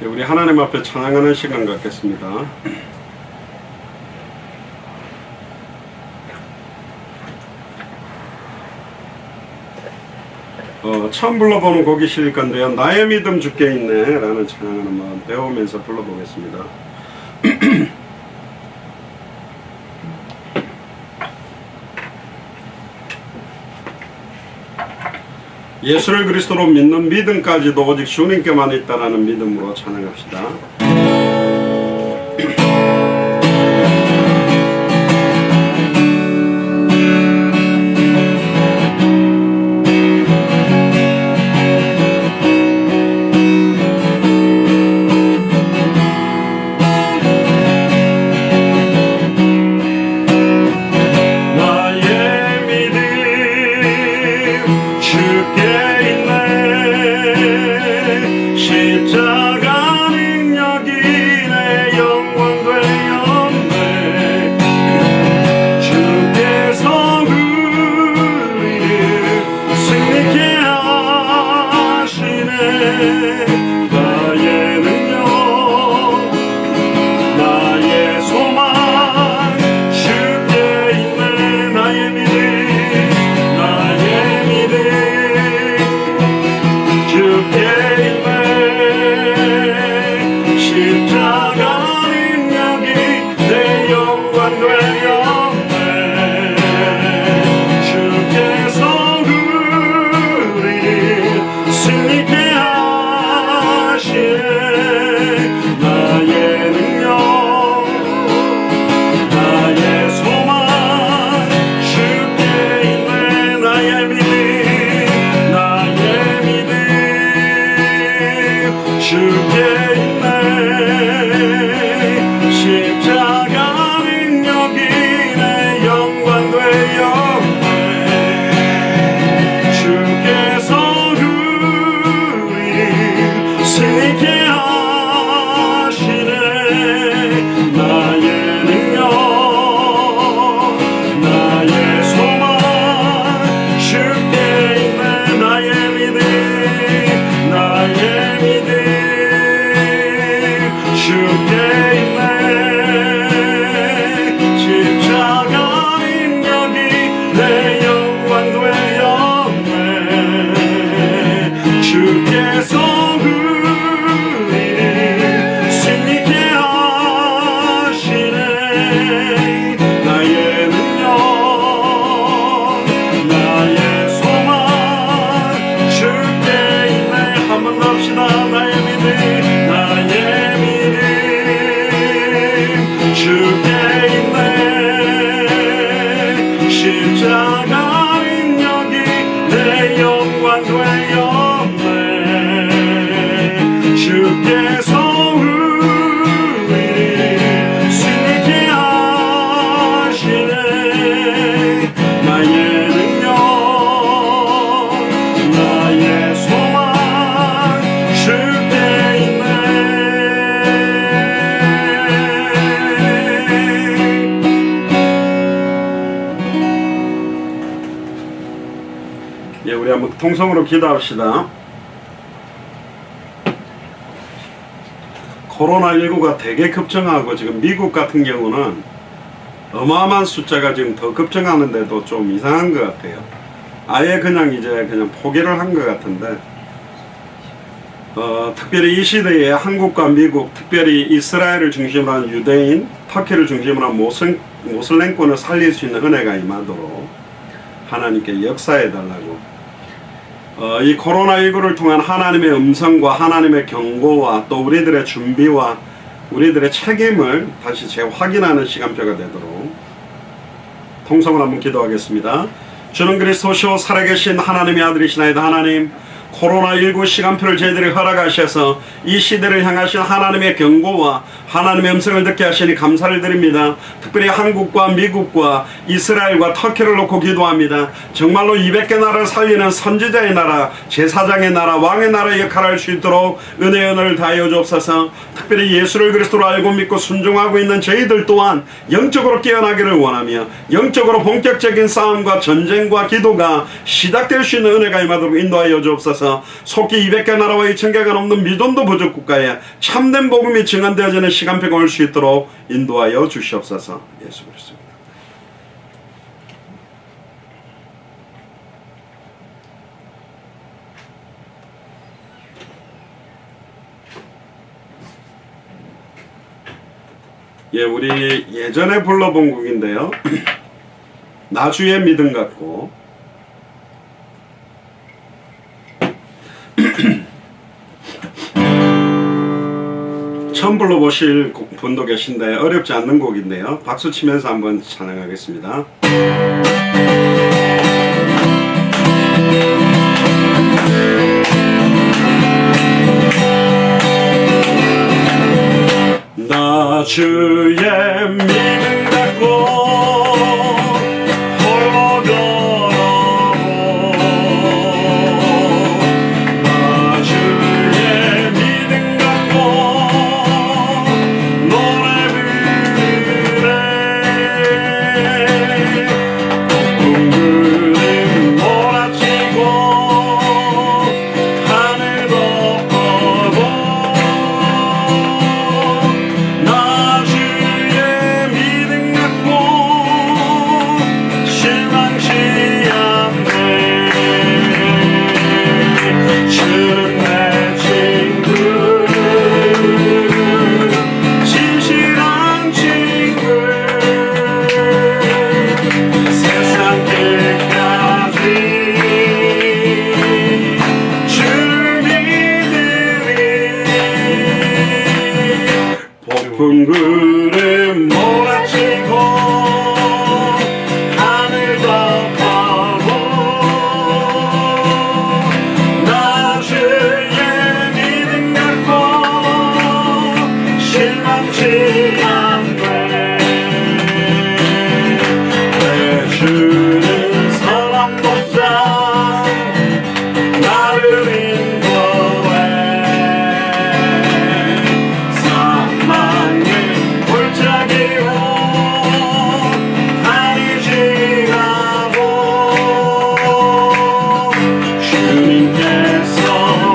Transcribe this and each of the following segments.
우리 하나님 앞에 찬양하는 시간 갖겠습니다. 처음 불러보는 곡이실 건데요. 나의 믿음 주께 있네 라는 찬양을 한번 배우면서 불러보겠습니다. 예수를 그리스도로 믿는 믿음까지도 오직 주님께만 있다라는 믿음으로 찬양합시다. 우리 한번 통성으로 기도합시다. 코로나19가 되게 급증하고 지금 미국 같은 경우는 어마어마한 숫자가 지금 더 급증하는데도 좀 이상한 것 같아요. 아예 그냥 포기를 한 것 같은데 특별히 이 시대에 한국과 미국, 특별히 이스라엘을 중심으로 한 유대인, 터키를 중심으로 한 모슬렘권을 살릴 수 있는 은혜가 임하도록 하나님께 역사해달라고 이 코로나19를 통한 하나님의 음성과 하나님의 경고와 또 우리들의 준비와 우리들의 책임을 다시 재확인하는 시간표가 되도록 통성을 한번 기도하겠습니다. 주는 그리스도시요 살아계신 하나님의 아들이시나이다. 하나님, 코로나19 시간표를 저희들이 허락하셔서 이 시대를 향하신 하나님의 경고와 하나님의 음성을 듣게 하시니 감사를 드립니다. 특별히 한국과 미국과 이스라엘과 터키를 놓고 기도합니다. 정말로 200개 나라를 살리는 선지자의 나라, 제사장의 나라, 왕의 나라의 역할을 할 수 있도록 은혜의 은혜를 다하여 주옵소서. 특별히 예수를 그리스도로 알고 믿고 순종하고 있는 저희들 또한 영적으로 깨어나기를 원하며 영적으로 본격적인 싸움과 전쟁과 기도가 시작될 수 있는 은혜가 임하도록 인도하여 주옵소서. 주옵소서. 속기 200개 나라와 2000개가 넘는 미존도 부족 국가에 참된 복음이 증언되어지는 시간표가 올 수 있도록 인도하여 주시옵소서. 예수 그리스도. 예, 우리 예전에 불러본 곡인데요. 나주의 믿음 같고 처음 불러보실 분도 계신데 어렵지 않는 곡인데요. 박수 치면서 한번 찬양하겠습니다. 나 주의 믿음 갖고 홀로 걸어고 나 주의 믿음 갖고 노래 부르네 둥그름 몰아치고 하늘 덮어보 나 주의 믿음 갖고 실망치 않네 주는 내 친구 진실한 친구 세상 끝까지 주를 믿으리 폭풍 구름 몰아치고 하늘 덮어보 나 주의 믿음 갖고 실망치 않네 내 주는 사람 돕자 나를 인도해 사망의 골짜기로 나를 지나고 주님께서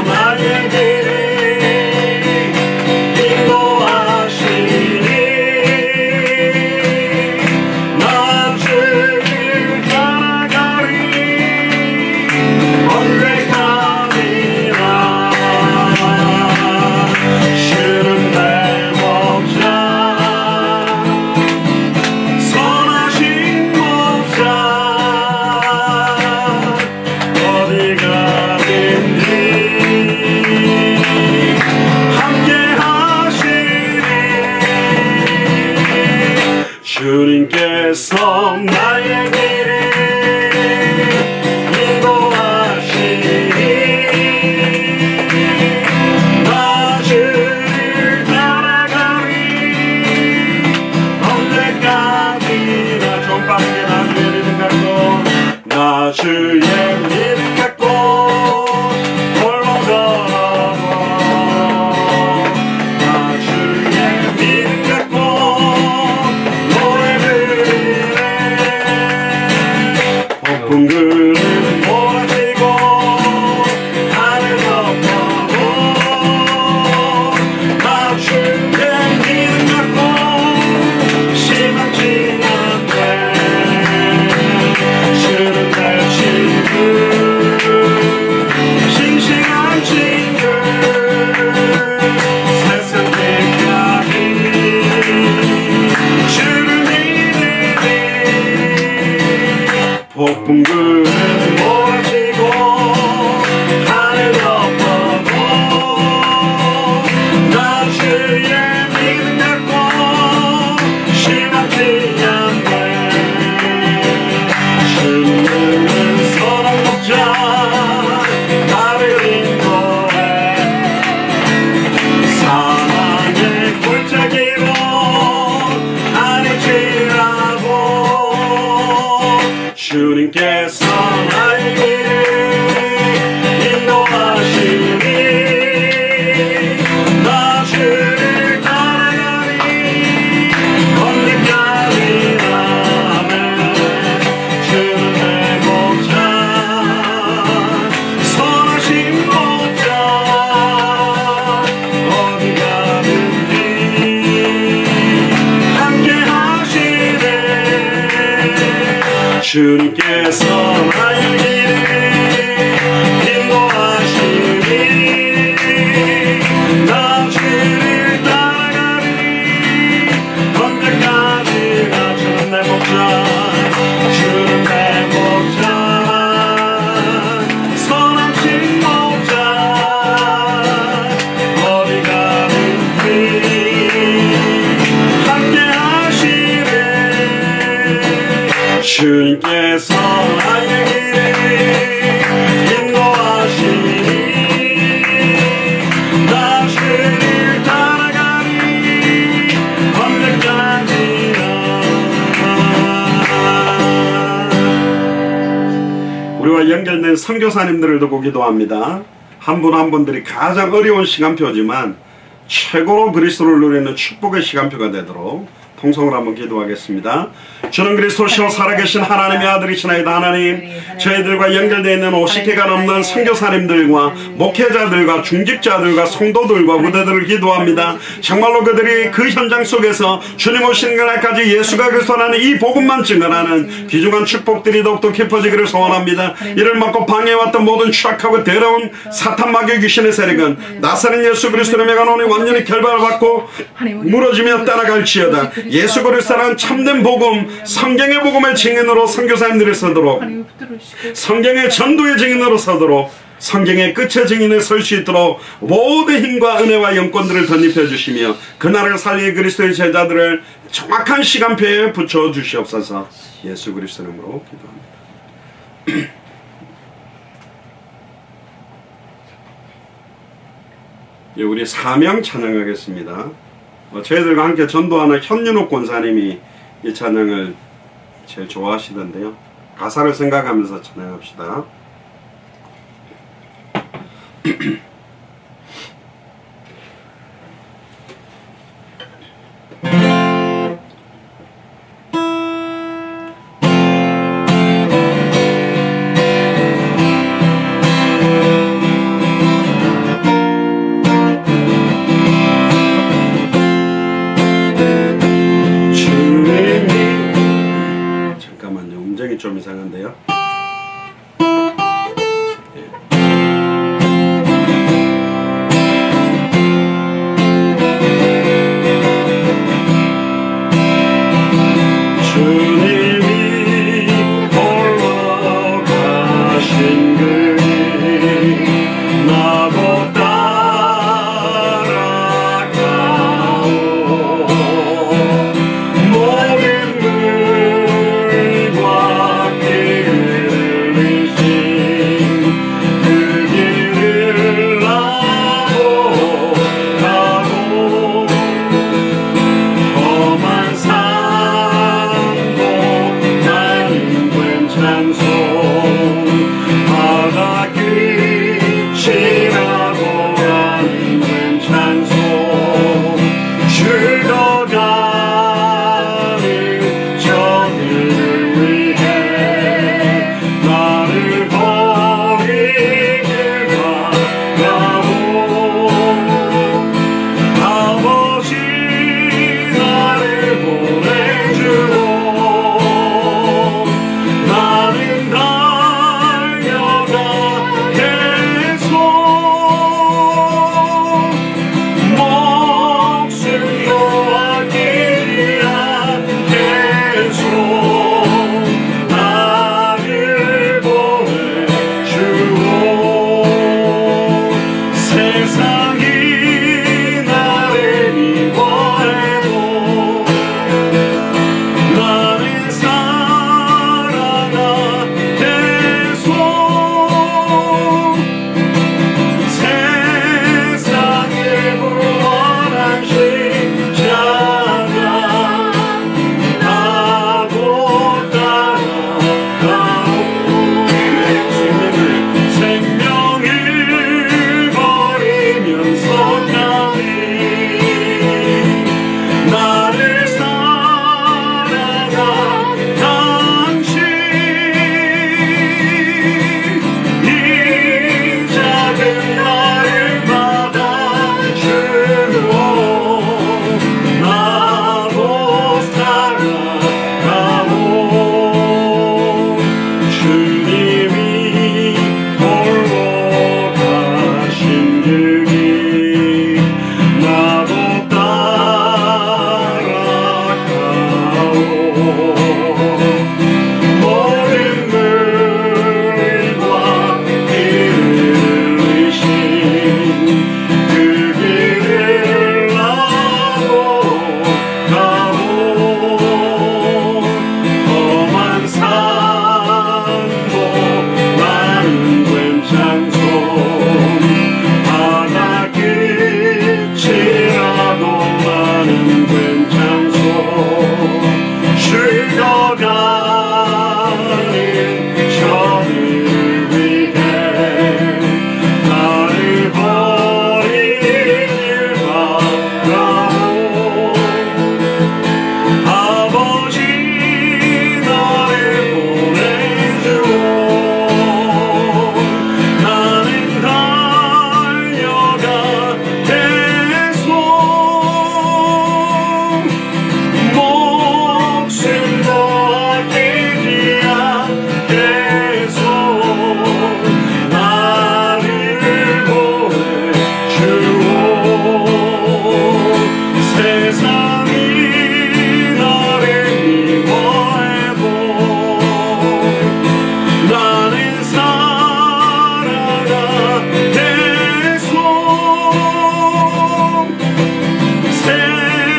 나의 길을 인도하시니 나 주를 따라가리 언제까지나 주는 내 목자 선하신 목자 어디 가든지 함께 하시니 주님께서 나의 길을 인도하시니 나 주를 따라가리 언제까지나 좀 빠르게 나 주의 믿음 갖고 나 주의 믿음 갖고 홀로 걸어고 나 주의 믿음 갖고 노래 부르네 주님께서 나의 길을 인도하시니 나 주를 따라가리 언제까지나 주는 내 목자 주는 내 목자 선함친 목자 어디 가든지 함께 하시네 주님께서 나의 길을 인도하시니 나 주를 따라가리 언제까지나 우리와 연결된 선교사님들을 두고 기도합니다. 한 분 한 분들이 가장 어려운 시간표지만 최고로 그리스도를 누리는 축복의 시간표가 되도록 통성을 한번 기도하겠습니다. 주는 그리스도시요 살아계신 하나님의 아들이시나이다. 하나님, 저희들과 연결되어 있는 50개가 넘는 선교사님들과 목회자들과 중직자들과 성도들과 후대들을 기도합니다. 정말로 그들이 그 현장 속에서 주님 오시는 그날까지 예수가 그리스도라는 이 복음만 증언하는 귀중한 축복들이 더욱더 깊어지기를 소원합니다. 이를 막고 방해해왔던 모든 추악하고 더러운 사탄 마귀 귀신의 세력은 나사렛 예수 그리스도의 명하노니 완전히 결박을 받고 무너지며 따라갈지어다. 예수 그리스도라는 참된 복음, 성경의 복음의 증인으로 선교사님들이 서도록, 성경의 전도의 증인으로 서도록, 성경의 끝의 증인에 설 수 있도록 모든 힘과 은혜와 영권들을 덧입혀 주시며 그날을 살릴 그리스도의 제자들을 정확한 시간표에 붙여 주시옵소서. 예수 그리스도 이름으로 기도합니다. 예, 우리 사명 찬양하겠습니다. 저희들과 함께 전도하는 현윤옥 권사님이 이 찬양을 제일 좋아하시던데요. 가사를 생각하면서 찬양합시다. 좀 이상한데요. 이르기 나도 따라가오 모든 물과 이르신 그 길을 나도 가오 험한 산도 나는 괜찮소 바다 끝이라도 나는 괜찮소 죽어가는 저를 위해 나를 버리길 바라오 아버지 나를 보내주오 나는 달려가겠소 목숨도 아끼지 않겠소 나를 보내주오 세상이 나를 미워해도 나는 살아가겠소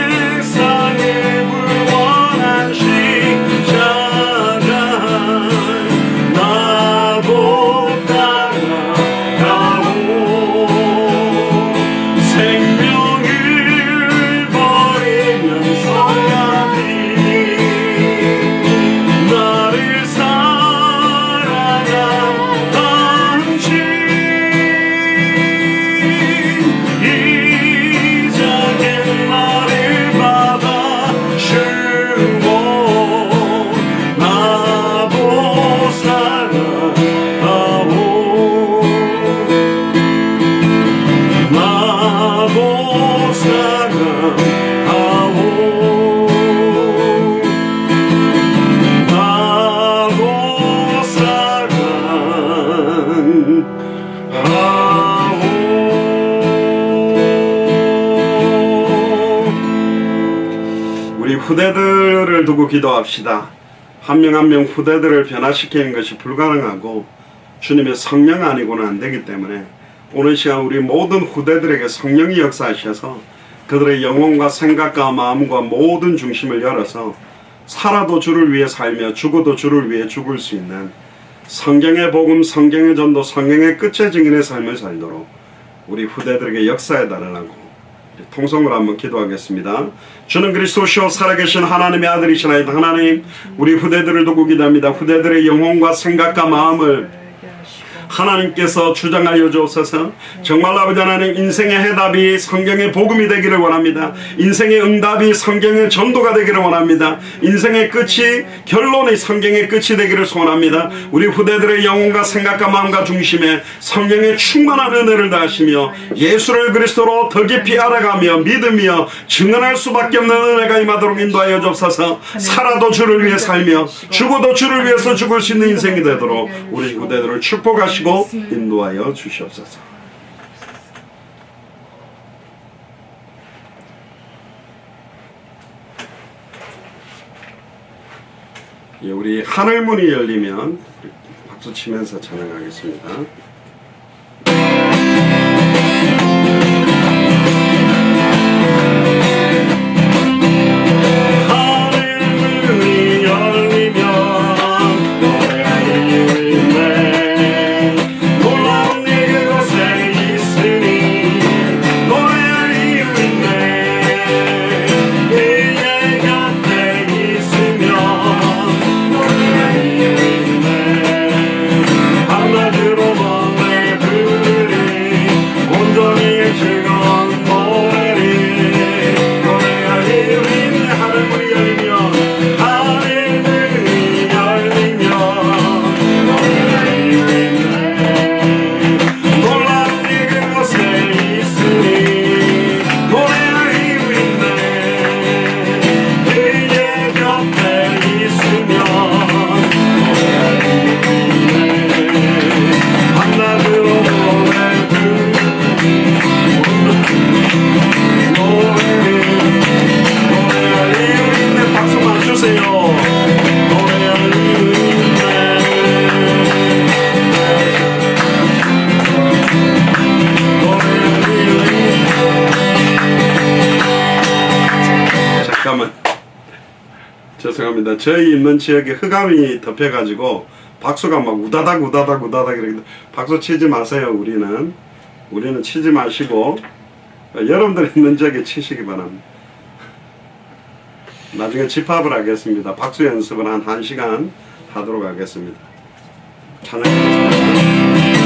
세상에 불원한 십자가 나도 따라가오 생명을 버리면서까지 나를 사랑하던지 이제는 나를 받아주고 나도 살아가오 나도 살아가오 나도 살아가오 우리 후대들을 두고 기도합시다. 한 명 한 명 후대들을 변화시키는 것이 불가능하고 주님의 성령 아니고는 안 되기 때문에 오늘 시간 우리 모든 후대들에게 성령이 역사하셔서 그들의 영혼과 생각과 마음과 모든 중심을 열어서 살아도 주를 위해 살며 죽어도 주를 위해 죽을 수 있는 성경의 복음, 성경의 전도, 성경의 끝의 증인의 삶을 살도록 우리 후대들에게 역사해 달라고 통성으로 한번 기도하겠습니다. 주는 그리스도시요 살아계신 하나님의 아들이시나이다. 하나님, 우리 후대들을 두고 기도합니다. 후대들의 영혼과 생각과 마음을 하나님께서 주장하여 주옵소서. 정말 아버지 하나님, 인생의 해답이 성경의 복음이 되기를 원합니다. 인생의 응답이 성경의 전도가 되기를 원합니다. 인생의 끝이, 결론이 성경의 끝이 되기를 소원합니다. 우리 후대들의 영혼과 생각과 마음과 중심에 성경의 충만한 은혜를 다하시며 예수를 그리스도로 더 깊이 알아가며 믿으며 증언할 수밖에 없는 은혜가 임하도록 인도하여 주옵소서. 살아도 주를 위해 살며 죽어도 주를 위해서 죽을 수 있는 인생이 되도록 우리 후대들을 축복하시고 인도하여 주시옵소서. 예, 우리 하늘문이 열리면 박수 치면서 찬양하겠습니다. 하늘문이 열리면 너의 이유 있네. 놀라운 일 그곳에 있으니 너의 이유 있네. 그의 곁에 있으면 너의 이유 있네. 한마디로 너의 부르리 온전히 즐거운 노래리 너의 이유 있네. 하늘문이 열리면 하늘문이 열리면 너의 이유 있네. 놀라운 일 그곳에 있으니 너의 이유 있네. 그의 곁에 있으면 너의 이유 있네. 한낮으로 노래 부르리 죄송합니다. 저희 있는 지역에 흑암이 덮여가지고 박수가 막 우다닥 우다닥 우다닥 이렇게 박수 치지 마세요. 우리는 치지 마시고 여러분들 있는 지역에 치시기 바랍니다. 나중에 집합을 하겠습니다. 박수 연습을 한 1시간 하도록 하겠습니다. 찬양하겠습니다.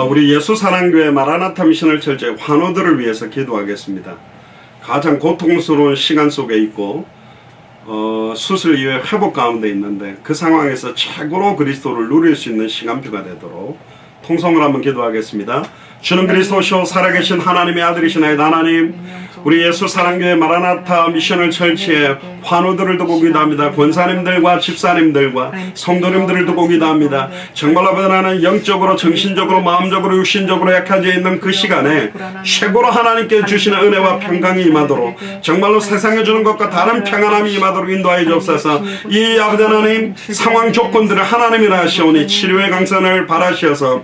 우리 예수사랑교회 마라나타 미션을 철저히 환우들을 위해서 기도하겠습니다. 가장 고통스러운 시간 속에 있고 수술 이후에 회복 가운데 있는데 그 상황에서 최고로 그리스도를 누릴 수 있는 시간표가 되도록 통성을 한번 기도하겠습니다. 주는 그리스도시오 살아계신 하나님의 아들이시나이다. 하나님, 우리 예수사랑교회 마라나타 미션을 철치해 환우들을 두고 기도합니다. 권사님들과 집사님들과 성도님들을 두고 기도합니다. 정말로 하나는 영적으로 정신적으로 마음적으로 육신적으로 약해져 있는 그 시간에 최고로 하나님께 주시는 은혜와 평강이 임하도록 정말로 세상에 주는 것과 다른 평안함이 임하도록 인도하여 주옵소서. 이 아버지 하나님, 상황 조건들을 하나님이라 하시오니 치료의 강선을 바라시어서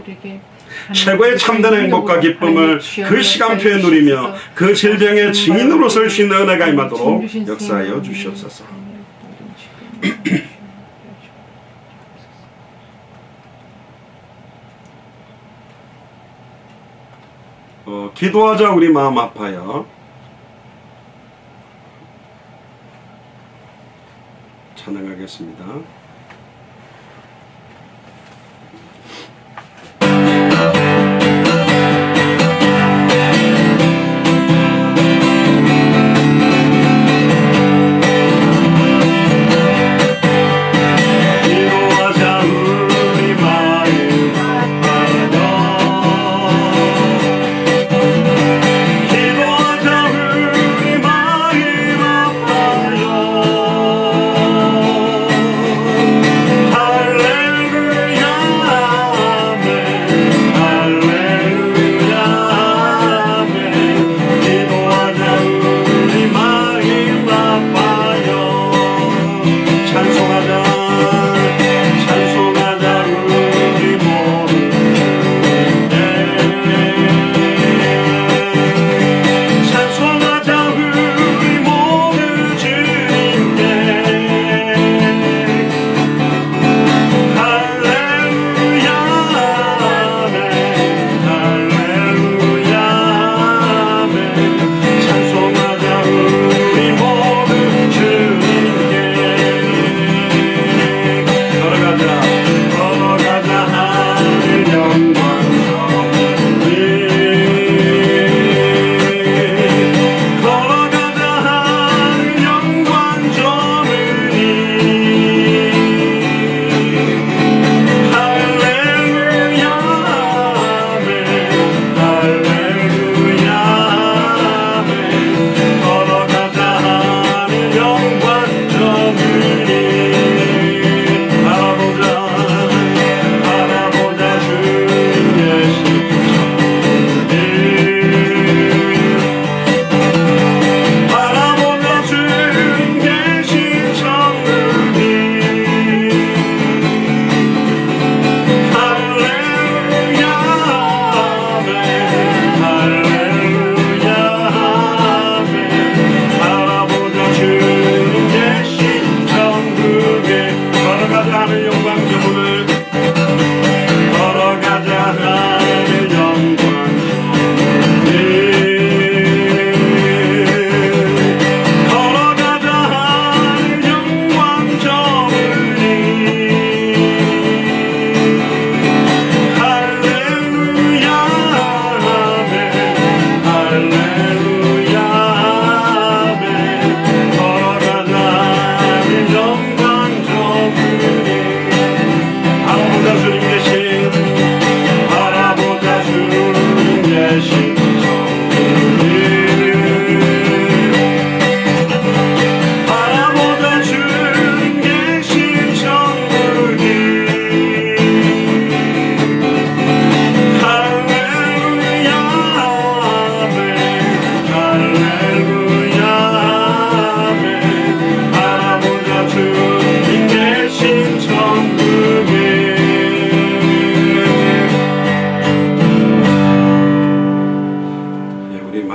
최고의 참된 행복과 기쁨을 그 시간표에 누리며 그 질병의 증인으로 설 수 있는 은혜가 임하도록 역사하여 주시옵소서. 기도하자 우리 마음 아파요. 찬양하겠습니다.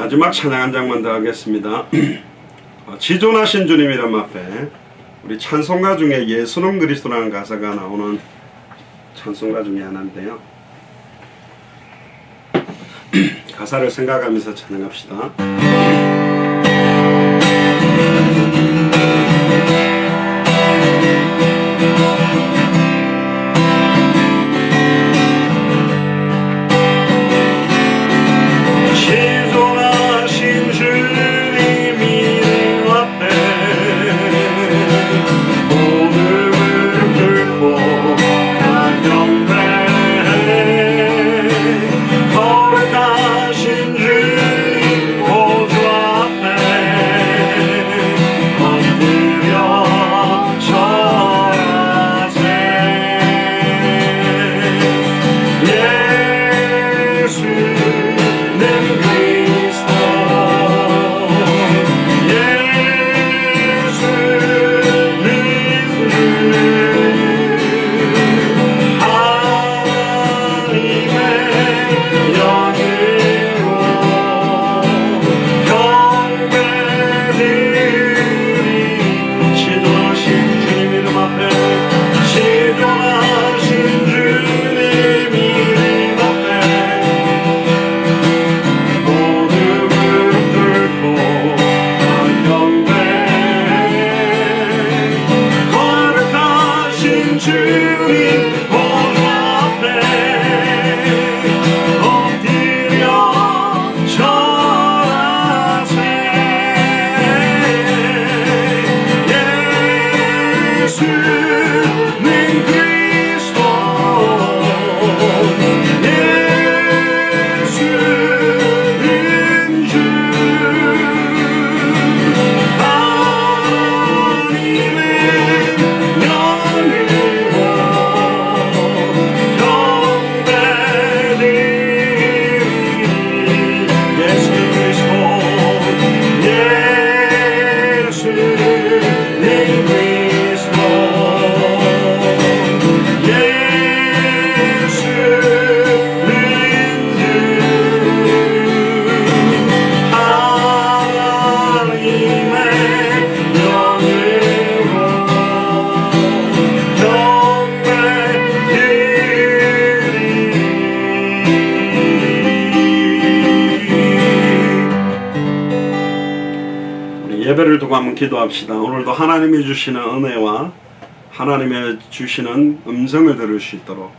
마지막 찬양 한 장만 더 하겠습니다. 지존하신 주님 이름 앞에 우리 찬송가 중에 예수는 그리스도라는 가사가 나오는 찬송가 중에 하나인데요. 가사를 생각하면서 찬양합시다. 예배를 두고 한번 기도합시다. 오늘도 하나님이 주시는 은혜와 하나님의 주시는 음성을 들을 수 있도록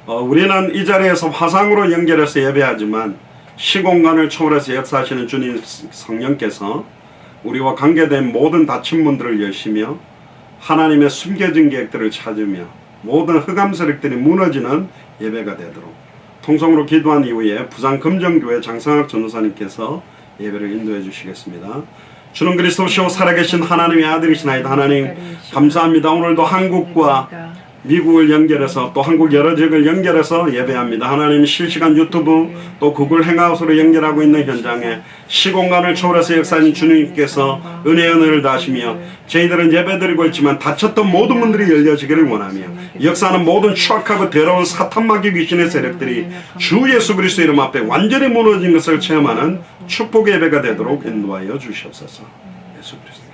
우리는 이 자리에서 화상으로 연결해서 예배하지만 시공간을 초월해서 역사하시는 주님 성령께서 우리와 관계된 모든 닫힌 문들을 여시며 하나님의 숨겨진 계획들을 찾으며 모든 흑암 세력들이 무너지는 예배가 되도록 통성으로 기도한 이후에 부산 금정교회 장성학 전도사님께서 예배를 인도해 주시겠습니다. 주는 그리스도시요 살아계신 하나님의 아들이시나이다. 하나님 감사합니다. 오늘도 한국과 미국을 연결해서 또 한국 여러 지역을 연결해서 예배합니다. 하나님 실시간 유튜브 또 구글 행아웃으로 연결하고 있는 현장에 시공간을 초월해서 역사하신 주님께서 은혜를 다하시며 저희들은 예배드리고 있지만 닫혔던 모든 문들이 열려지기를 원하며 역사하는 모든 추악하고 더러운 사탄마귀 귀신의 세력들이 주 예수 그리스도 이름 앞에 완전히 무너진 것을 체험하는 축복의 예배가 되도록 인도하여 주시옵소서. 예수 그리스도.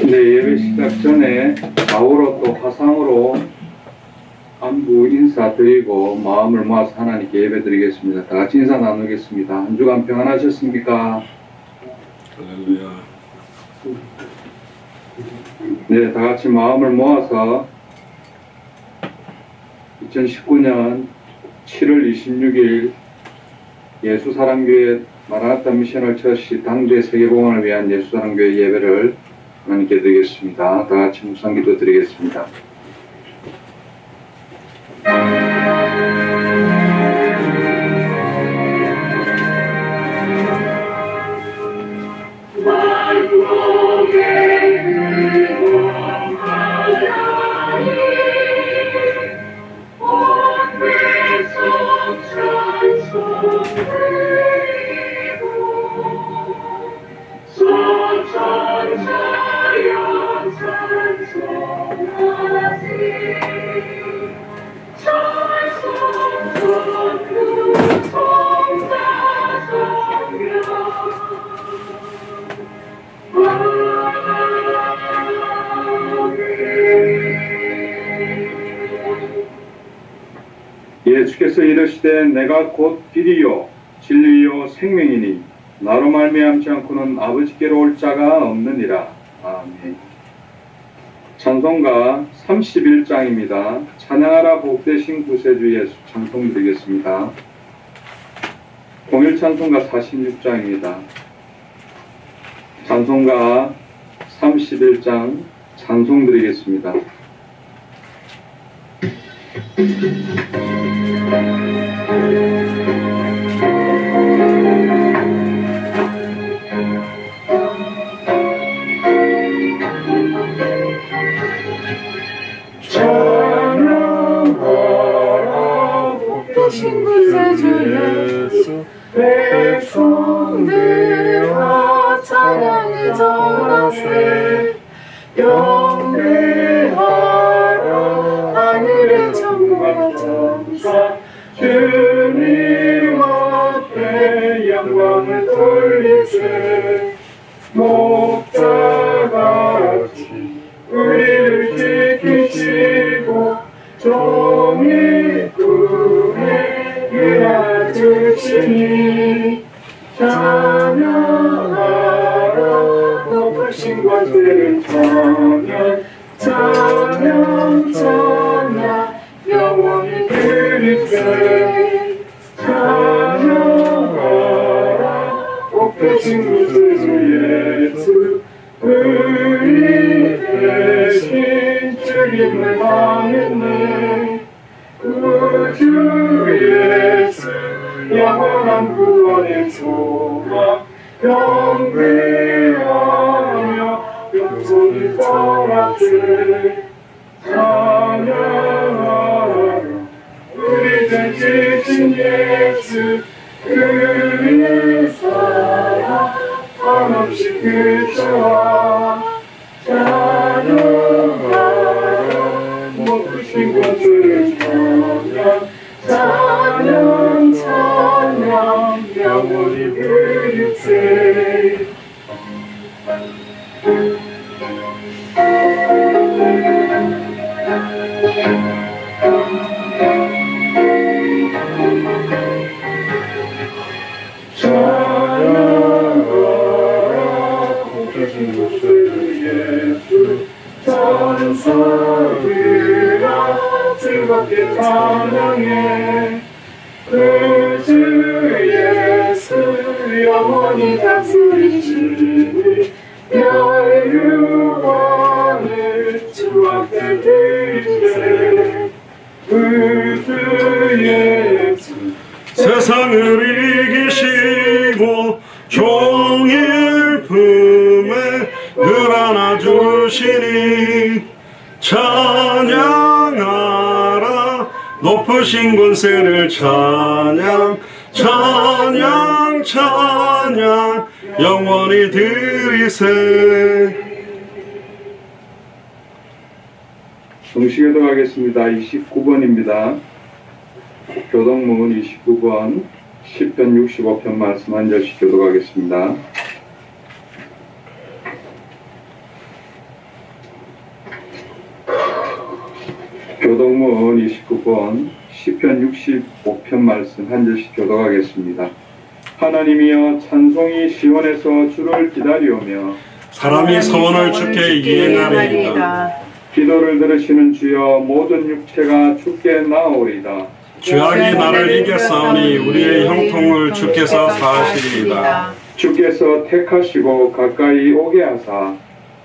네, 예배 시작 전에 좌우로 또 화상으로 안부 인사드리고 마음을 모아서 하나님께 예배드리겠습니다. 다 같이 인사 나누겠습니다. 한 주간 평안하셨습니까? 할렐루야. 네, 다 같이 마음을 모아서 2019년 7월 26일 예수사랑교회 마라나타 미셔널 처치 당대 세계공헌을 위한 예수사랑교회 예배를 하나님께 드리겠습니다. 다 같이 묵상기도 드리겠습니다. 천사여 찬송 주께서 이르시되 내가 곧 길이요 진리요 생명이니 나로 말미암지 않고는 아버지께로 올 자가 없느니라. 아멘. 찬송가 31장입니다. 찬양하라 복되신 구세주 예수 찬송 드리겠습니다. 공일 찬송가 46장입니다. 찬송가 31장 찬송 드리겠습니다. 찬양하라 복되신 구세주 예수 백성들아 찬양을 전하세 경배하라 하늘의 천국과 천사 주님 앞에 영광을 돌리세 목자같이 우리를 지키시고 종일 꿈에 일하주시니 찬양하라 높으신 것들을 찬양 찬양 찬양 영원히 드리세 찬양하라 복되신 구세주 예수 우리 대신 죽임을 당했네 구주 예수 영원한 구원의 소망 경배하며 영성을 떠나세 찬양하라 우리 대신 예수 그의 사랑 한없이 그저와 찬양하라 높으신 것을 찬양 찬양 찬양 영원히 부르세 천사들아 즐겁게 찬양해 구주 예수 영원히 다스리시니 멸류관을 주 앞에 드리세 구주 예수 세상을 이기시고 종일 품에 늘 안아주시니 찬양하라 높으신 권세를 찬양 찬양 찬양 영원히 드리세. 동시교도 하겠습니다. 29번입니다. 교동문 29번 10편 65편 말씀 한 절씩 교독하겠습니다. 교동문 29번 10편 65편 말씀 한 절씩 교독하겠습니다. 하나님이여 찬송이 시온에서 주를 기다리오며 사람이 소원을 주께 이행하리이다. 기도를 들으시는 주여 모든 육체가 주께 나오리다. 죄악이 나를 이겼사오니 우리의 형통을 주께서 사하시리이다. 주께서 택하시고 가까이 오게 하사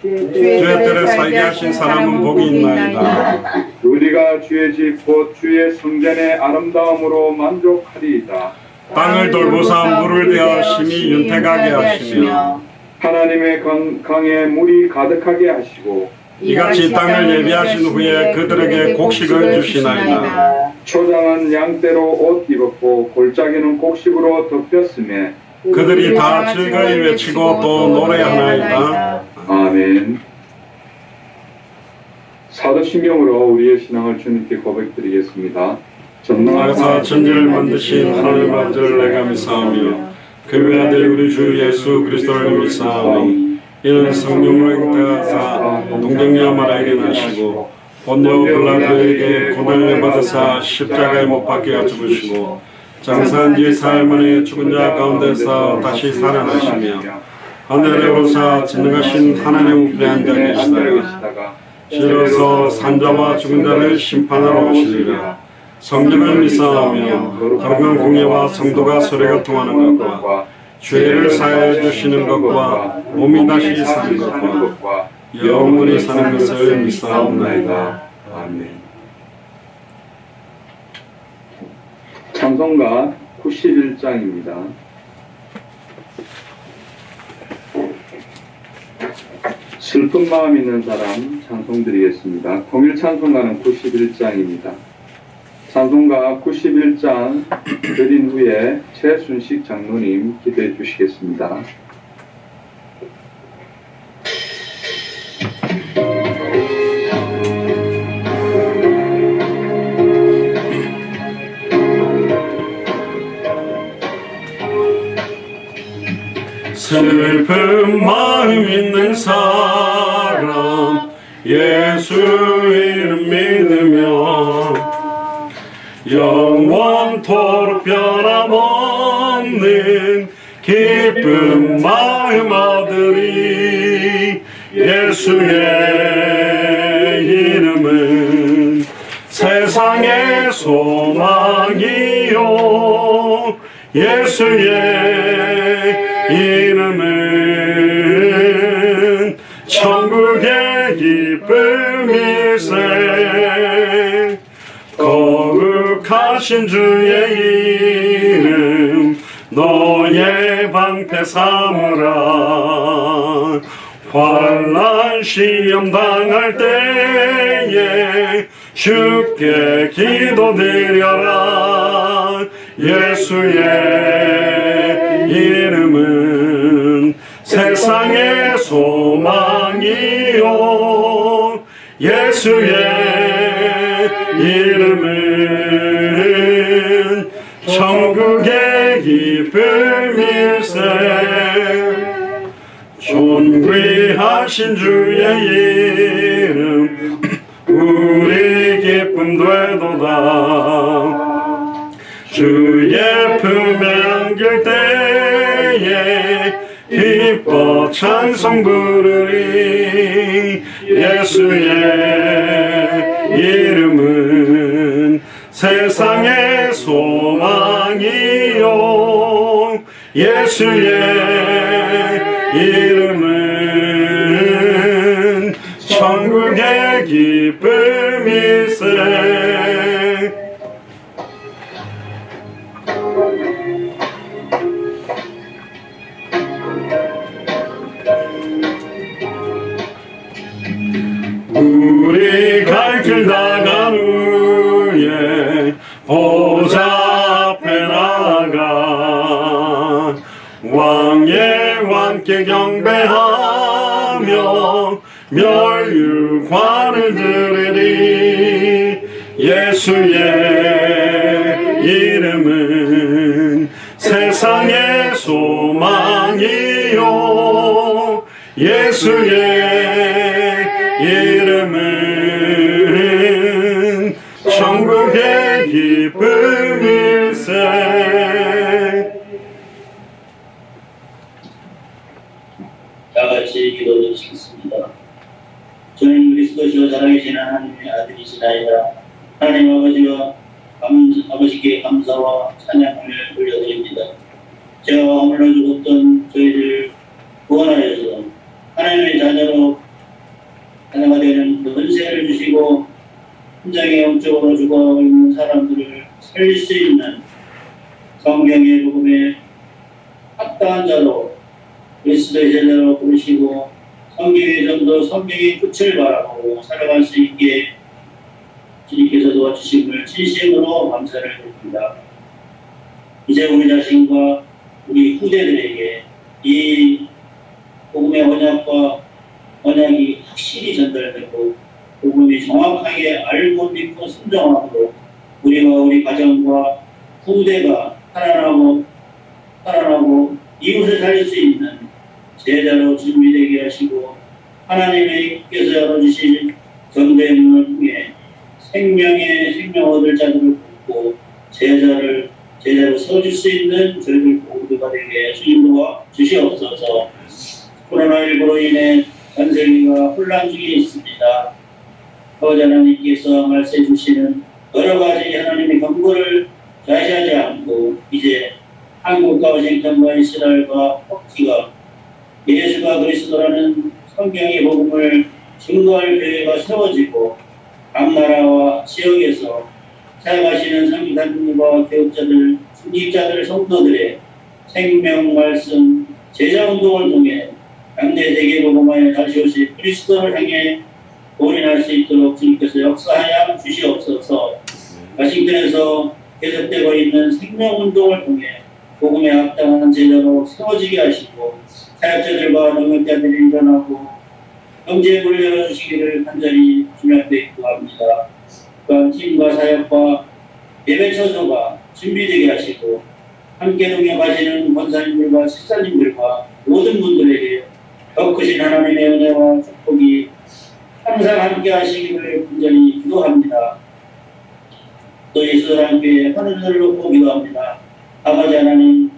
죄들을 살게 하신 사람은 복이 있나이다. 우리가 주의 집 곧 주의 성전의 아름다움으로 만족하리이다. 땅을 돌보사 물을 대어 심히 윤택하게 하시며 하나님의 강에 물이 가득하게 하시고 이같이 땅을 예비하신 후에 그들에게 곡식을 주시나이다. 초장은 양떼로 옷 입었고 골짜기는 곡식으로 덮였음에 그들이 다 즐거이 외치고 또 노래하나이다. 아멘. 사도신경으로 우리의 신앙을 주님께 고백드리겠습니다. 전능하사 천지를 만드신 하나님 아버지를 내가 믿사오며 그 외아들 우리 주 예수 그리스도를 믿사오니 이는 성령으로 잉태하사 동정녀 마리아에게 나시고 본요 빌라도에게 고난을 받으사 십자가에 못 박혀 죽으시고 장사한 지 사흘 만에 죽은 자 가운데서 다시 살아나시며 하늘에 오르사 진능하신 하나님 우편에 앉아 계시다가 실로서 산자와 죽은 자를 심판하러 오시리라. 성령을 믿사오며 거룩한 공예와 성도가 소리가 통하는 것과 죄를 사하여 주시는 것과 몸이 다시 사는 것과 영원히 사는 것을 믿사옵나이다. 아멘. 찬송가 91장입니다. 슬픈 마음 있는 사람 찬송 드리겠습니다. 통일 찬송가는 91장입니다. 찬송가 91장 드린 후에 최순식 장로님 기도해 주시겠습니다. 슬픈 마음 있는 사람 예수 이름 믿으며 영원토록 변함없는 기쁜 마음 얻으리. 예수의 이름은 세상의 소망이요 예수의 이름은 천국의 기쁨일세. 거룩하신 주의 이름 너의 방패 삼으라. 환난 시험 당할 때에 주께 기도드려라. 예수의 이름은 세상의 소망이요 예수의 이름은 천국의 기쁨일세. 존귀하신 주의 이름 우리 기쁨 되도다. 주의 품에 안길 때에 기뻐 찬송 부르리. 예수의 이름은 세상의 소망이요 예수의 이름은 천국의 기쁨일세. 우리 갈 길 나간 후에 보좌 앞에 나가 왕의 왕께 경배하며 멸류관을 드리리. 예수의 이름은 세상의 소망이요 예수의 이름은 천국의 기쁨일세. 다같이 기도드리겠습니다. 저는 그리스도시와 살아계신 하나님의 아들이시나이다. 하나님 아버지께 감사와 찬양을 올려드립니다. 죄와 허물로 죽었던 저희를 구원하여서 하나님의 자녀가 되는 권세를 주시고 현장에 영적으로 죽어있는 사람들을 살릴 수 있는 성경의 복음에 합당한 자로 그리스도의 제자로 부르시고 성경의 전도 성경의 끝을 바라보고 살아갈 수 있게 주님께서 도와주심을 진심으로 감사를 드립니다. 이제 우리 자신과 우리 후대들에게 이 복음의 언약이 확실히 전달되고 복음이 정확하게 알고 믿고 순종함으로 우리와 우리 가정과 후대가 살아나고 이웃을 살릴 수 있는 제자로 준비되게 하시고 하나님께서 열어주신 전도의 문을 통해 생명 얻을 자들을 돕고 제자로 세워줄 수 있는 저희들 모두가 되게 주님 도와 주시옵소서. 코로나19로 인해 전 세계가 혼란 중에 있습니다. 아버지 하나님께서 말씀해 주시는 여러 가지 하나님의 경고를 좌시하지 않고 이제 한국과 워싱턴과 이스라엘과 터키가 예수가 그리스도라는 성경의 복음을 증거할 교회가 세워지고 각 나라와 지역에서 사역하시는 선교사님과 교육자들, 중직자들, 성도들의 생명 말씀 제자운동을 통해 당대 세계 복음화에 다시 오실 그리스도를 향해 올인할 수 있도록 주님께서 역사하여 주시옵소서. 워싱턴에서 계속되고 있는 생명운동을 통해 복음에 합당한 제자로 세워지게 하시고 사역자들과 능력자들이 일어나고 경제문을 열어주시기를 간절히 주님 앞에 기도합니다. 또한 팀과 사역과 예배 처소가 준비되게 하시고 함께 동역하시는 권사님들과 식사님들과 모든 분들에게 더 크신 하나님의 은혜와 축복이 항상 함께 하시기를 간절히 기도합니다. 또 예수와 함께 하늘을 놓고 기도합니다. 아버지 하나님,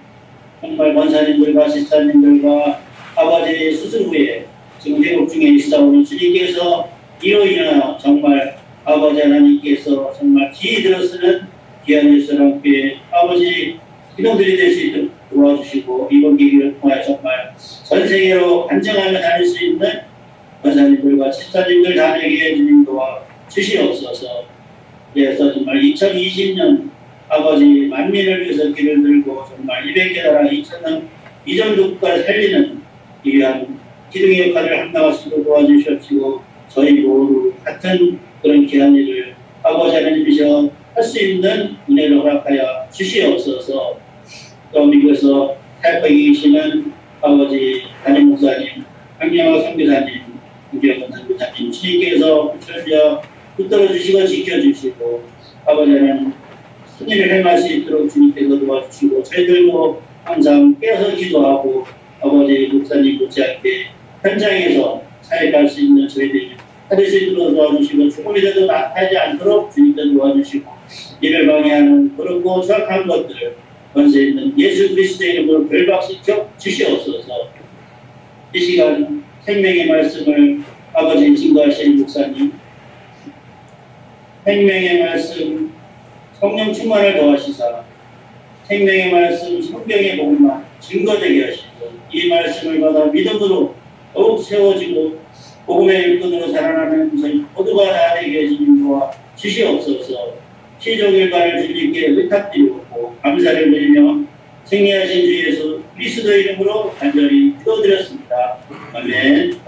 정말 권사님들과 식사님들과 아버지의 수술 후에 지금 회복 중에 있사오니 주님께서 이로 인하여 정말 아버지 하나님께서 정말 기이 들어서는 귀한 예수와 함께 아버지 기도들이 될 수 있도록 도와주시고 이번 계기를 통하여 정말 전 세계로 간증하며 다닐 수 있는 권사님들과 집사님들 다 되게 주님 도와 주시옵소서. 그래서 정말 2020년 아버지 만민을 위해서 길을 들고 정말 200개 나라 2,000명 이전 국가를 살리는 귀한 기둥의 역할을 감당할 수 있도록 도와주시옵시고 저희 모두 같은 그런 귀한 일을 아버지 하나님이셔 할 수 있는 은혜를 허락하여 주시옵소서. 또 미국에서 살펴기 계시는 아버지 담임 목사님, 강영화 선교사님, 김경원 선교사님 주님께서 붙들려 붙들어 주시고 지켜주시고 아버지 하나님 승리를 행할 수 있도록 주님께서 도와주시고 저희들도 항상 깨어서 기도하고 아버지 목사님 못지않게 현장에서 사역할 수 있는 저희들이 하실 수 있도록 도와주시고 조금이라도 나타나지 않도록 주님께서 도와주시고 이를 방해하는 그렇고 추악한 것들을 권세 있는 예수 그리스도의 이름으로 결박시켜 주시옵소서. 이 시간 생명의 말씀을 아버지 증거하시는 목사님, 생명의 말씀 성령 충만을 더하시사 생명의 말씀 성경의 복음만 증거되게 하시고 이 말씀을 받아 믿음으로 더욱 세워지고 복음의 일꾼으로 살아나는 저희 모두가 다 되게 해주님 도와 주시옵소서. 시종일관을 주님께 의탁드리고 감사를 드리며 승리하신 주 예수 그리스도의 이름으로 간절히 기도드렸습니다. 아멘.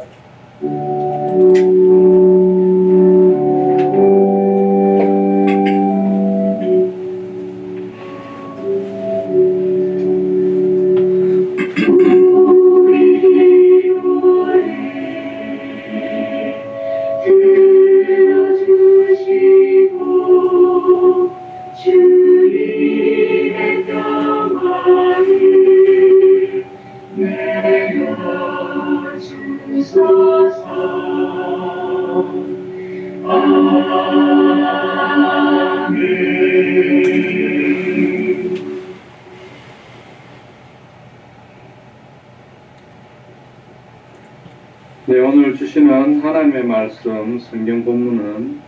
네, 오늘 주시는 하나님의 말씀 성경 본문은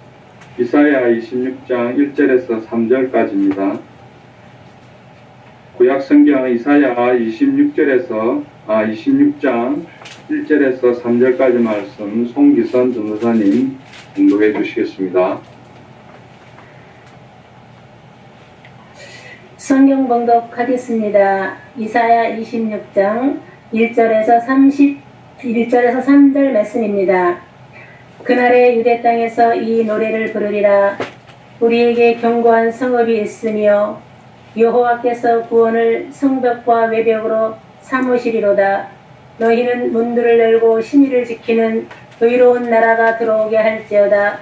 이사야 26장 1절에서 3절까지입니다. 구약 성경 이사야 26장 1절에서 3절까지 말씀 송기선 전도사님 공독해 주시겠습니다. 성경 봉독하겠습니다. 이사야 26장 1절에서 3절 말씀입니다. 그날에 유대 땅에서 이 노래를 부르리라. 우리에게 견고한 성읍이 있으며 여호와께서 구원을 성벽과 외벽으로 삼으시리로다. 너희는 문들을 열고 신의를 지키는 의로운 나라가 들어오게 할지어다.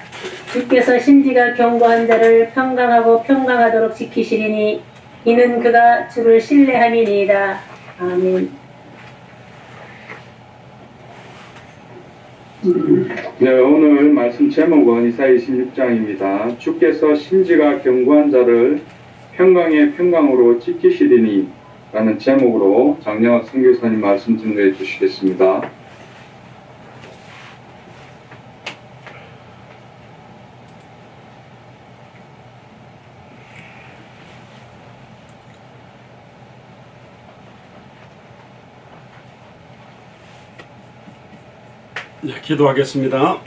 주께서 심지가 견고한 자를 평강하고 평강하도록 지키시리니 이는 그가 주를 신뢰함이니이다. 아멘. 네, 오늘 말씀 제목은 이사야 26장입니다. 주께서 심지가 견고한 자를 평강의 평강으로 지키시리니 라는 제목으로 장영학 선교사님 말씀 증거해 주시겠습니다. 네, 기도하겠습니다.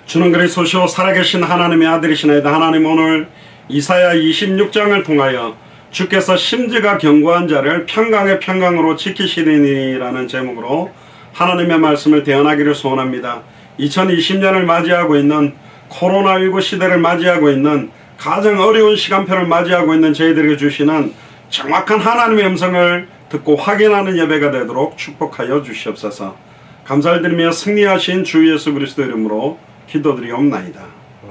주는 그리스도시요 살아계신 하나님의 아들이시나이다. 하나님, 오늘 이사야 26장을 통하여 주께서 심지가 견고한 자를 평강의 평강으로 지키시리니라는 제목으로 하나님의 말씀을 대언하기를 소원합니다. 2020년을 맞이하고 있는 코로나19 시대를 맞이하고 있는 가장 어려운 시간표를 맞이하고 있는 저희들에게 주시는 정확한 하나님의 음성을 듣고 확인하는 예배가 되도록 축복하여 주시옵소서. 감사를 드리며 승리하신 주 예수 그리스도 이름으로 기도드리옵나이다.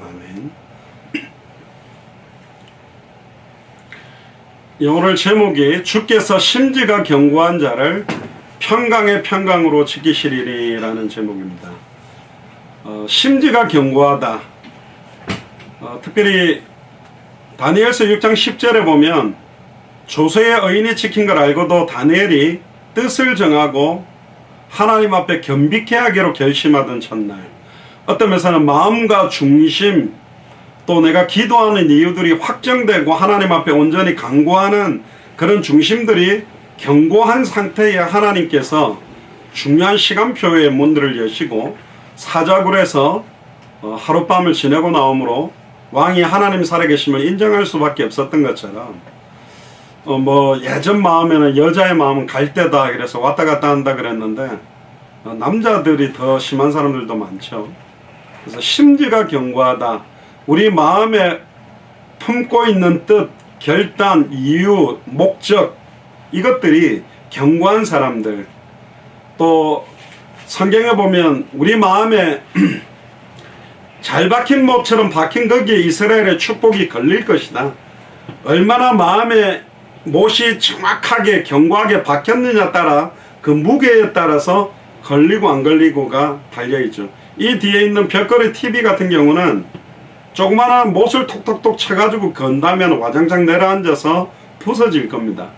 아멘. 오늘 제목이 주께서 심지가 견고한 자를 평강의 평강으로 지키시리라는 제목입니다. 심지가 견고하다. 특별히 다니엘서 6장 10절에 보면 조세의 의인이 지킨 걸 알고도 다니엘이 뜻을 정하고 하나님 앞에 겸비케 하기로 결심하던 첫날, 어떤 면에서는 마음과 중심, 또 내가 기도하는 이유들이 확정되고 하나님 앞에 온전히 간구하는 그런 중심들이 견고한 상태에 하나님께서 중요한 시간표의 문들을 여시고 사자굴에서 하룻밤을 지내고 나오므로 왕이 하나님 살아계심을 인정할 수밖에 없었던 것처럼 예전 마음에는 여자의 마음은 갈대다 그래서 왔다 갔다 한다 그랬는데 남자들이 더 심한 사람들도 많죠. 그래서 심지가 견고하다. 우리 마음에 품고 있는 뜻, 결단, 이유, 목적, 이것들이 견고한 사람들. 또 성경에 보면 우리 마음에 잘 박힌 못처럼 박힌 거기에 이스라엘의 축복이 걸릴 것이다. 얼마나 마음에 못이 정확하게 견고하게 박혔느냐 따라 그 무게에 따라서 걸리고 안 걸리고가 달려있죠. 이 뒤에 있는 벽걸이 TV 같은 경우는 조그마한 못을 톡톡톡 쳐가지고 건다면 와장창 내려앉아서 부서질 겁니다.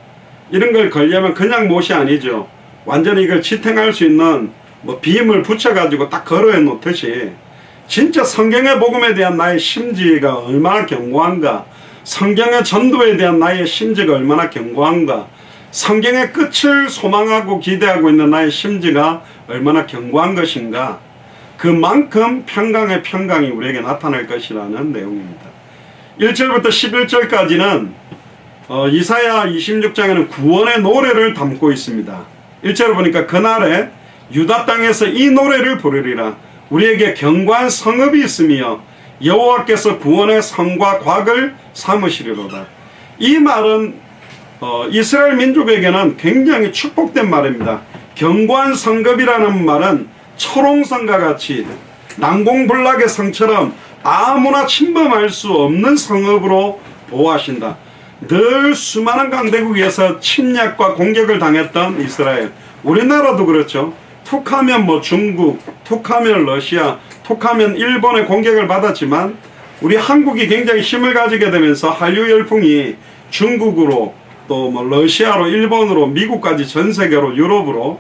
이런 걸 걸려면 그냥 못이 아니죠. 완전히 이걸 지탱할 수 있는 빔을 붙여가지고 딱 걸어해 놓듯이 진짜 성경의 복음에 대한 나의 심지가 얼마나 견고한가, 성경의 전도에 대한 나의 심지가 얼마나 견고한가, 성경의 끝을 소망하고 기대하고 있는 나의 심지가 얼마나 견고한 것인가, 그만큼 평강의 평강이 우리에게 나타날 것이라는 내용입니다. 1절부터 11절까지는 이사야 26장에는 구원의 노래를 담고 있습니다. 1절을 보니까 그날에 유다 땅에서 이 노래를 부르리라. 우리에게 견고한 성읍이 있으며 여호와께서 구원의 성과 곽을 삼으시리로다. 이 말은 이스라엘 민족에게는 굉장히 축복된 말입니다. 견고한 성읍이라는 말은 철옹성과 같이 난공불락의 성처럼 아무나 침범할 수 없는 성읍으로 보호하신다. 늘 수많은 강대국에서 침략과 공격을 당했던 이스라엘, 우리나라도 그렇죠. 툭하면 중국, 툭하면 러시아, 툭하면 일본의 공격을 받았지만 우리 한국이 굉장히 힘을 가지게 되면서 한류 열풍이 중국으로 또 러시아로, 일본으로, 미국까지 전 세계로, 유럽으로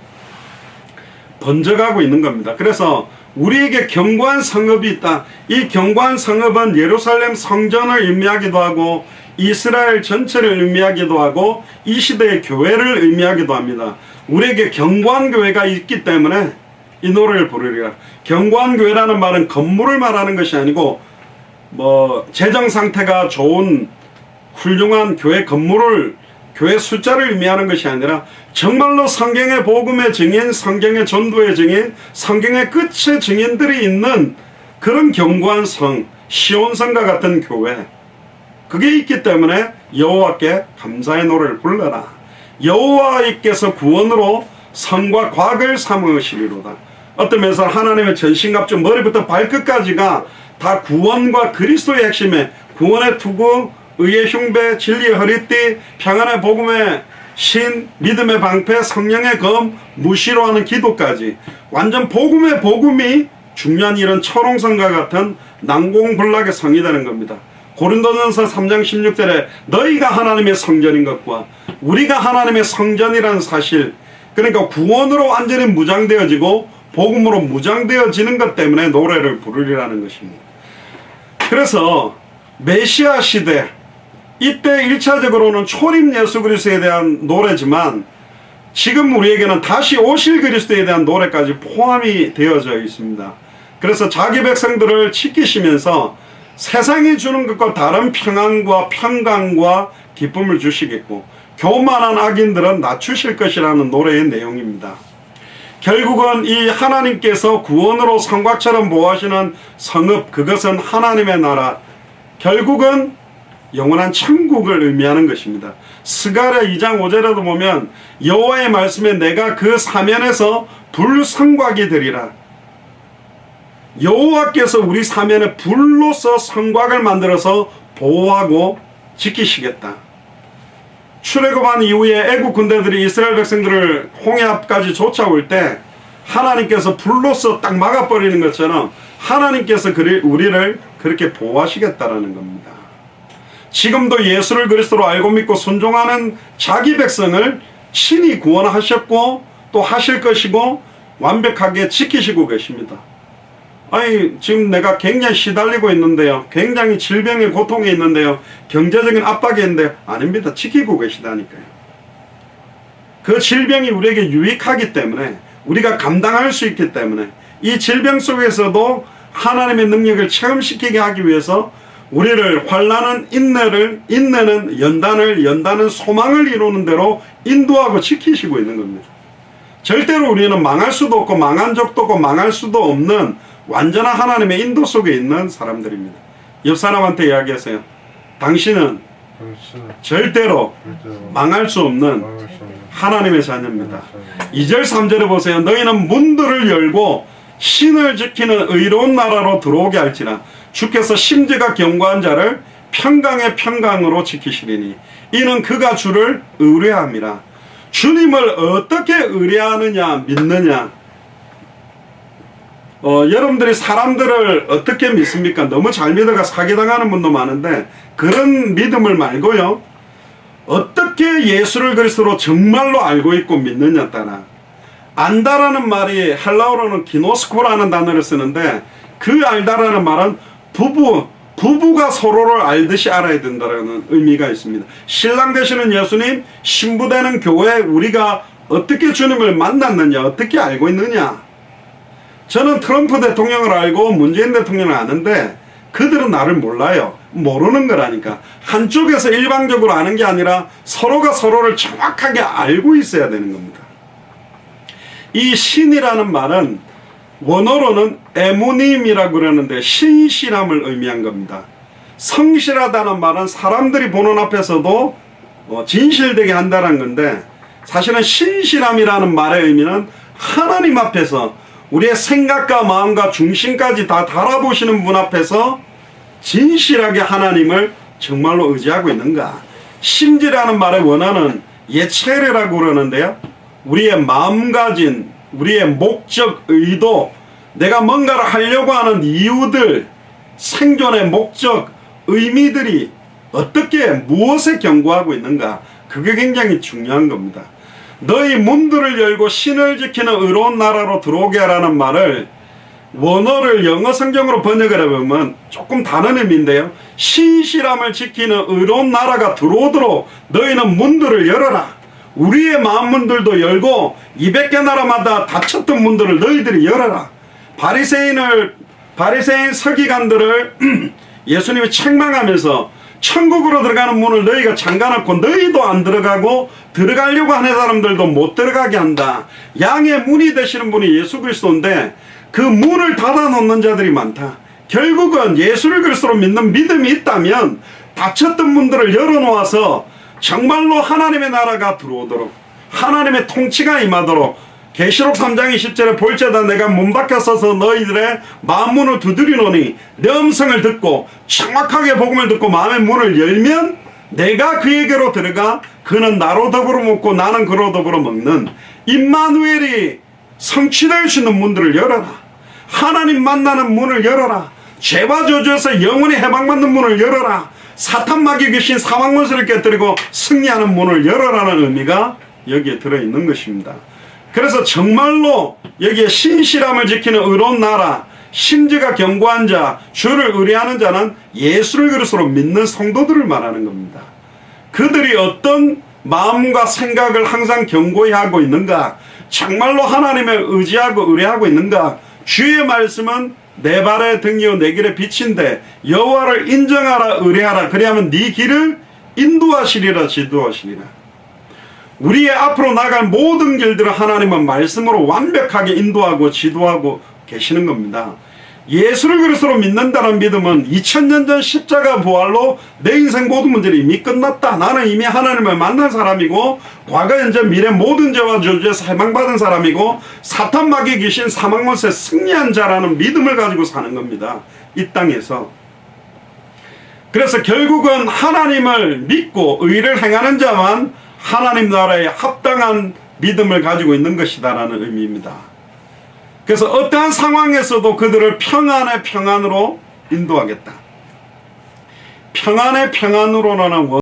번져가고 있는 겁니다. 그래서 우리에게 견고한 성읍이 있다. 이 견고한 성읍은 예루살렘 성전을 의미하기도 하고 이스라엘 전체를 의미하기도 하고 이 시대의 교회를 의미하기도 합니다. 우리에게 견고한 교회가 있기 때문에 이 노래를 부르리라. 견고한 교회라는 말은 건물을 말하는 것이 아니고 재정 상태가 좋은 훌륭한 교회 건물을, 교회 숫자를 의미하는 것이 아니라 정말로 성경의 복음의 증인, 성경의 전도의 증인, 성경의 끝의 증인들이 있는 그런 견고한 성, 시온성과 같은 교회, 그게 있기 때문에 여호와께 감사의 노래를 불러라. 여호와께서 구원으로 성과 곽을 삼으시리로다. 어떤 면에서 하나님의 전신갑주 머리부터 발끝까지가 다 구원과 그리스도의 핵심에 구원의 투구, 의의 흉배, 진리의 허리띠, 평안의 복음의 신, 믿음의 방패, 성령의 검, 무시로 하는 기도까지 완전 복음의 복음이 중요한 이런 철옹성과 같은 난공불락의 성이 되는 겁니다. 고린도전서 3장 16절에 너희가 하나님의 성전인 것과 우리가 하나님의 성전이라는 사실, 그러니까 구원으로 완전히 무장되어지고 복음으로 무장되어지는 것 때문에 노래를 부르리라는 것입니다. 그래서 메시아 시대, 이때 1차적으로는 초림 예수 그리스도에 대한 노래지만 지금 우리에게는 다시 오실 그리스도에 대한 노래까지 포함이 되어져 있습니다. 그래서 자기 백성들을 지키시면서 세상이 주는 것과 다른 평안과 평강과 기쁨을 주시겠고 교만한 악인들은 낮추실 것이라는 노래의 내용입니다. 결국은 이 하나님께서 구원으로 성곽처럼 보호하시는 성읍, 그것은 하나님의 나라, 결국은 영원한 천국을 의미하는 것입니다. 스가랴 2장 5절에도 보면 여호와의 말씀에 내가 그 사면에서 불성곽이 되리라. 여호와께서 우리 사면에 불로서 성곽을 만들어서 보호하고 지키시겠다. 출애굽한 이후에 애국 군대들이 이스라엘 백성들을 홍해 앞까지 쫓아올 때 하나님께서 불로서 딱 막아버리는 것처럼 하나님께서 우리를 그렇게 보호하시겠다라는 겁니다. 지금도 예수를 그리스도로 알고 믿고 순종하는 자기 백성을 친히 구원하셨고 또 하실 것이고 완벽하게 지키시고 계십니다. 아니 지금 내가 굉장히 시달리고 있는데요, 굉장히 질병의 고통에 있는데요, 경제적인 압박이 있는데요, 아닙니다. 지키고 계시다니까요. 그 질병이 우리에게 유익하기 때문에, 우리가 감당할 수 있기 때문에, 이 질병 속에서도 하나님의 능력을 체험시키게 하기 위해서 우리를 환난은 인내는 연단은 소망을 이루는 대로 인도하고 지키시고 있는 겁니다. 절대로 우리는 망할 수도 없고 망한 적도 없고 망할 수도 없는 완전한 하나님의 인도 속에 있는 사람들입니다. 옆 사람한테 이야기하세요. 당신은 절대로 망할 수 없는 하나님의 자녀입니다. 2절 3절에 보세요. 너희는 문들을 열고 신을 지키는 의로운 나라로 들어오게 할지라. 주께서 심지가 견고한 자를 평강의 평강으로 지키시리니 이는 그가 주를 의뢰함이라. 주님을 어떻게 의뢰하느냐 믿느냐. 여러분들이 사람들을 어떻게 믿습니까? 너무 잘 믿어가 사기당하는 분도 많은데 그런 믿음을 말고요, 어떻게 예수를 그리스도로 정말로 알고 있고 믿느냐에 따라. 안다라는 말이 헬라어로는 기노스코라는 단어를 쓰는데 그 알다라는 말은 부부가 서로를 알듯이 알아야 된다는 의미가 있습니다. 신랑 되시는 예수님, 신부 되는 교회, 우리가 어떻게 주님을 만났느냐, 어떻게 알고 있느냐. 저는 트럼프 대통령을 알고 문재인 대통령을 아는데 그들은 나를 몰라요. 모르는 거라니까. 한쪽에서 일방적으로 아는 게 아니라 서로가 서로를 정확하게 알고 있어야 되는 겁니다. 이 신이라는 말은 원어로는 에모님이라고 그러는데 신실함을 의미한 겁니다. 성실하다는 말은 사람들이 보는 앞에서도 진실되게 한다는 건데, 사실은 신실함이라는 말의 의미는 하나님 앞에서 우리의 생각과 마음과 중심까지 다 달아보시는 분 앞에서 진실하게 하나님을 정말로 의지하고 있는가. 심지라는 말의 원어는 예체르라고 그러는데요, 우리의 마음가짐, 우리의 목적, 의도, 내가 뭔가를 하려고 하는 이유들, 생존의 목적, 의미들이 어떻게 무엇에 경고하고 있는가. 그게 굉장히 중요한 겁니다. 너희 문들을 열고 신을 지키는 의로운 나라로 들어오게 하라는 말을 원어를 영어 성경으로 번역을 해보면 조금 다른 의미인데요, 신실함을 지키는 의로운 나라가 들어오도록 너희는 문들을 열어라. 우리의 마음 문들도 열고 200개 나라마다 닫혔던 문들을 너희들이 열어라. 바리새인 서기관들을 예수님이 책망하면서 천국으로 들어가는 문을 너희가 잠가놓고 너희도 안 들어가고 들어가려고 하는 사람들도 못 들어가게 한다. 양의 문이 되시는 분이 예수 그리스도인데 그 문을 닫아놓는 자들이 많다. 결국은 예수를 그리스도로 믿는 믿음이 있다면 닫혔던 문들을 열어놓아서 정말로 하나님의 나라가 들어오도록, 하나님의 통치가 임하도록. 계시록 3장 20절에 볼지어다 내가 문 밖에 서서 너희들의 마음 문을 두드리노니 내 음성을 듣고 정확하게 복음을 듣고 마음의 문을 열면 내가 그에게로 들어가 그는 나로 더불어 먹고 나는 그로 더불어 먹는 임마누엘이 성취될 수 있는 문들을 열어라. 하나님 만나는 문을 열어라. 죄와 저주에서 영원히 해방받는 문을 열어라. 사탄 마귀 귀신 사망문서를 깨뜨리고 승리하는 문을 열어라는 의미가 여기에 들어있는 것입니다. 그래서 정말로 여기에 신실함을 지키는 의로운 나라, 심지가 견고한 자, 주를 의뢰하는 자는 예수를 그리스도로 믿는 성도들을 말하는 겁니다. 그들이 어떤 마음과 생각을 항상 견고히 하고 있는가, 정말로 하나님을 의지하고 의뢰하고 있는가. 주의 말씀은 내 발의 등이요 내 길의 빛인데 여호와를 인정하라 의뢰하라. 그리하면 네 길을 인도하시리라 지도하시리라. 우리의 앞으로 나갈 모든 길들을 하나님은 말씀으로 완벽하게 인도하고 지도하고 계시는 겁니다. 예수를 그리스도로 믿는다는 믿음은 2000년 전 십자가 부활로 내 인생 모든 문제는 이미 끝났다. 나는 이미 하나님을 만난 사람이고 과거 현재 미래 모든 죄와 저주에서 해방받은 사람이고 사탄 마귀 귀신 사망못에 승리한 자라는 믿음을 가지고 사는 겁니다. 이 땅에서. 그래서 결국은 하나님을 믿고 의를 행하는 자만 하나님 나라에 합당한 믿음을 가지고 있는 것이다라는 의미입니다. 그래서 어떠한 상황에서도 그들을 평안의 평안으로 인도하겠다. 평안의 평안으로라는